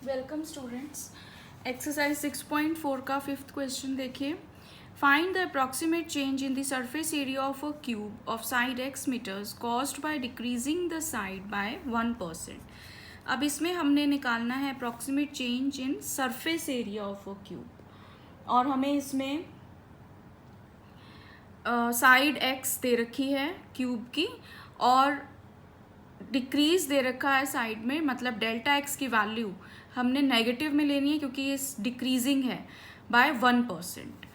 Welcome students. Exercise 6.4 का fifth question देखिए। Find the approximate change in the surface area of a cube of side x metres caused by decreasing the side by 1%। अब इसमें हमने निकालना है approximate change in surface area of a cube, और हमें इसमें side x दे रखी है क्यूब की और डिक्रीज दे रखा है साइड में, मतलब डेल्टा एक्स की वैल्यू हमने नेगेटिव में लेनी है क्योंकि ये डिक्रीजिंग है बाय 1%।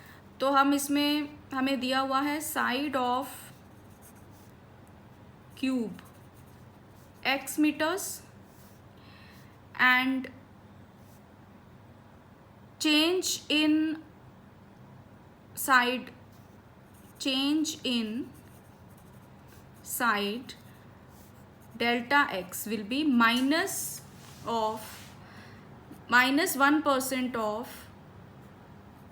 तो हम इसमें हमें दिया हुआ है side of cube x metres and change in side delta x will be minus 1% of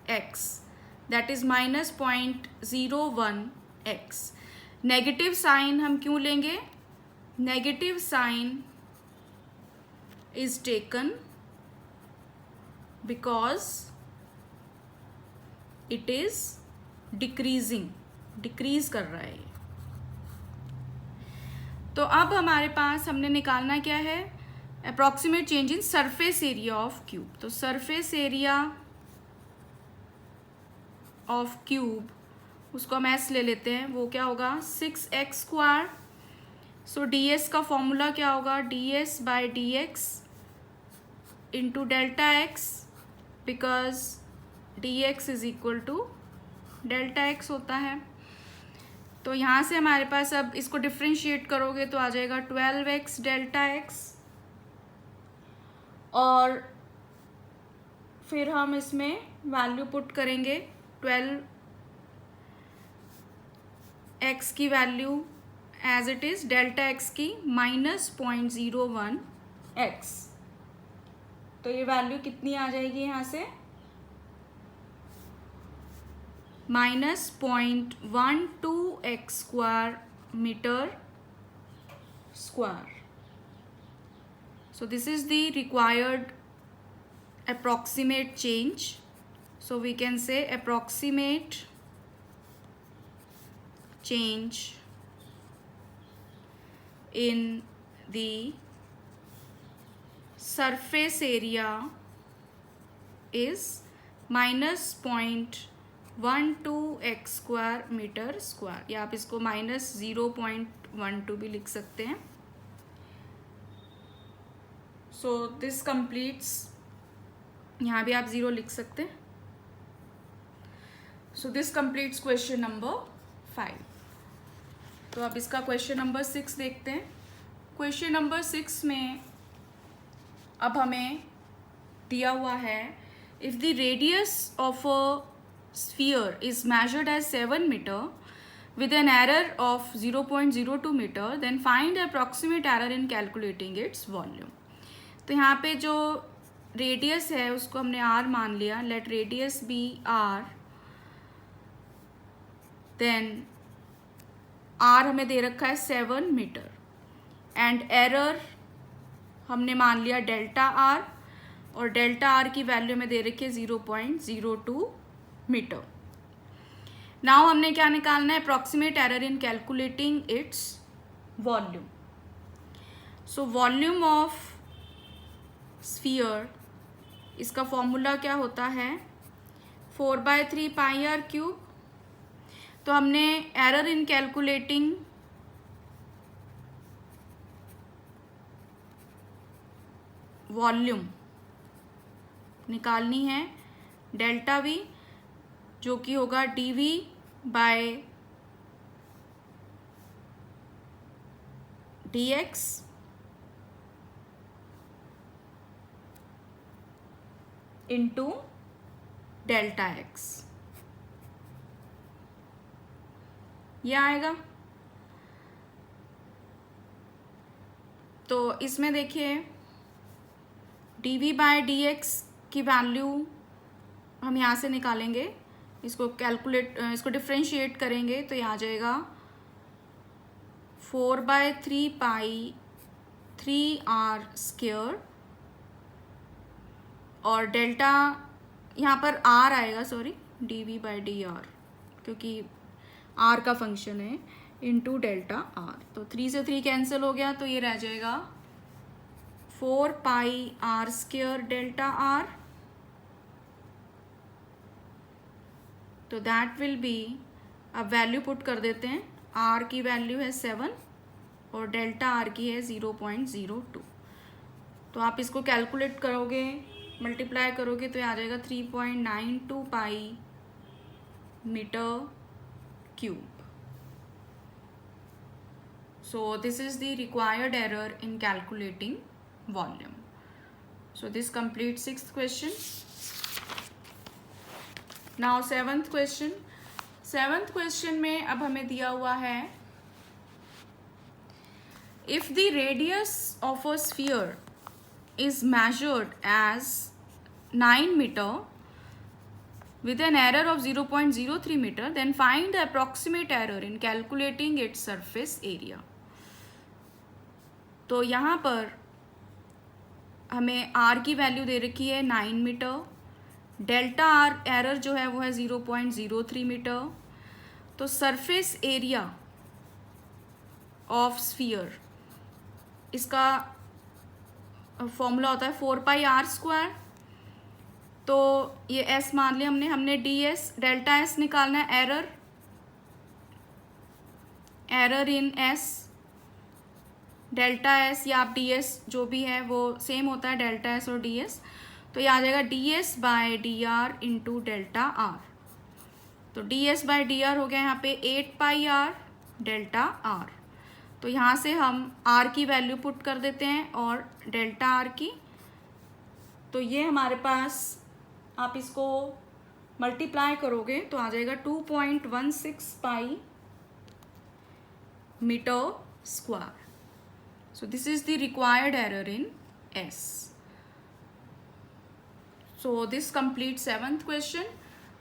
x, that is minus 0.01 x। Negative sign हम क्यों लेंगे? Negative sign is taken because it is decrease कर रहा है। तो अब हमारे पास हमने निकालना क्या है? Approximate change in surface area of cube. तो सरफेस एरिया ऑफ क्यूब, उसको हम एस ले लेते हैं, वो क्या होगा 6x²। सो ds का फॉर्मूला क्या होगा? ds by dx into delta X, because dx is equal to delta X होता है। तो यहाँ से हमारे पास अब इसको डिफ्रेंशिएट करोगे तो आ जाएगा 12x डेल्टा एक्स, और फिर हम इसमें वैल्यू पुट करेंगे 12x की value as it is, delta X की माइनस 0.01 x। तो ये वैल्यू कितनी आ जाएगी यहाँ से? minus 0.12 x² meter square. So this is the required approximate change. So we can say approximate change in the surface area is minus 0.12 x² metre square, या आप इसको माइनस 0.12 भी लिख सकते हैं। सो दिस कंप्लीट्स, यहाँ भी आप 0 लिख सकते हैं। So this completes question number 5। तो अब इसका क्वेश्चन नंबर 6 देखते हैं। क्वेश्चन नंबर 6 में अब हमें दिया हुआ है, if the radius of a sphere is measured as 7 meter with an error of 0.02 meter, then find the approximate error in calculating its volume। तो यहाँ पे जो रेडियस है उसको हमने r मान लिया, let radius be r, then r हमें दे रखा है 7 मीटर एंड एरर हमने मान लिया डेल्टा r, और डेल्टा r की वैल्यू में दे रखी है 0.02 मीटर। नाउ हमने क्या निकालना है? Approximate error in calculating its volume. So volume of sphere, इसका फॉर्मूला क्या होता है? 4/3 पाई आर क्यूब। तो हमने एरर इन कैलकुलेटिंग वॉल्यूम निकालनी है, डेल्टा वी, जो कि होगा dv by dx into delta X, ये आएगा। तो इसमें देखिए dv बाय dx की वैल्यू हम यहाँ से निकालेंगे, इसको इसको डिफ्रेंशिएट करेंगे तो ये आ जाएगा 4/3 पाई 3r² और डेल्टा यहाँ पर आर आएगा, सॉरी, dv/dr, क्योंकि आर का फंक्शन है, इंटू डेल्टा आर। तो 3 से 3 कैंसिल हो गया, तो ये रह जाएगा 4πr² डेल्टा आर। तो दैट विल बी, अब वैल्यू पुट कर देते हैं, आर की वैल्यू है 7 और डेल्टा आर की है 0.02। तो आप इसको कैलकुलेट करोगे, मल्टीप्लाई करोगे तो ये आ जाएगा 3.92 pi metre cube. So this is the required error in calculating volume. So this completes 6th question. Now 7th question. 7th question में अब हमें दिया हुआ है, if the radius of a sphere is measured as 9 meter with an error of 0.03 meter, then find the approximate error in calculating its surface area. तो यहाँ पर हमें r की वैल्यू दे रखी है 9 मीटर, डेल्टा आर एरर जो है वो है 0.03 मीटर। तो सरफेस एरिया ऑफ स्फीयर, इसका फॉर्मूला होता है 4πr²। तो ये s मान लिया हमने ds, डेल्टा s निकालना है, error in s, delta S या आप डी एस जो भी है वो सेम होता है, डेल्टा एस और डी एस। तो ये आ जाएगा ds/dr इंटू डेल्टा आर। तो ds/dr हो गया यहाँ पे 8πr डेल्टा आर। तो यहाँ से हम r की वैल्यू पुट कर देते हैं और डेल्टा आर की। तो ये हमारे पास, आप इसको मल्टीप्लाई करोगे तो आ जाएगा 2.16 pi metre square. So this is the required error in S. So this completes 7th question.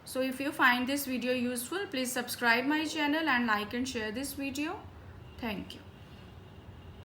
So if you find this video useful, please subscribe my channel and like and share this video. Thank you.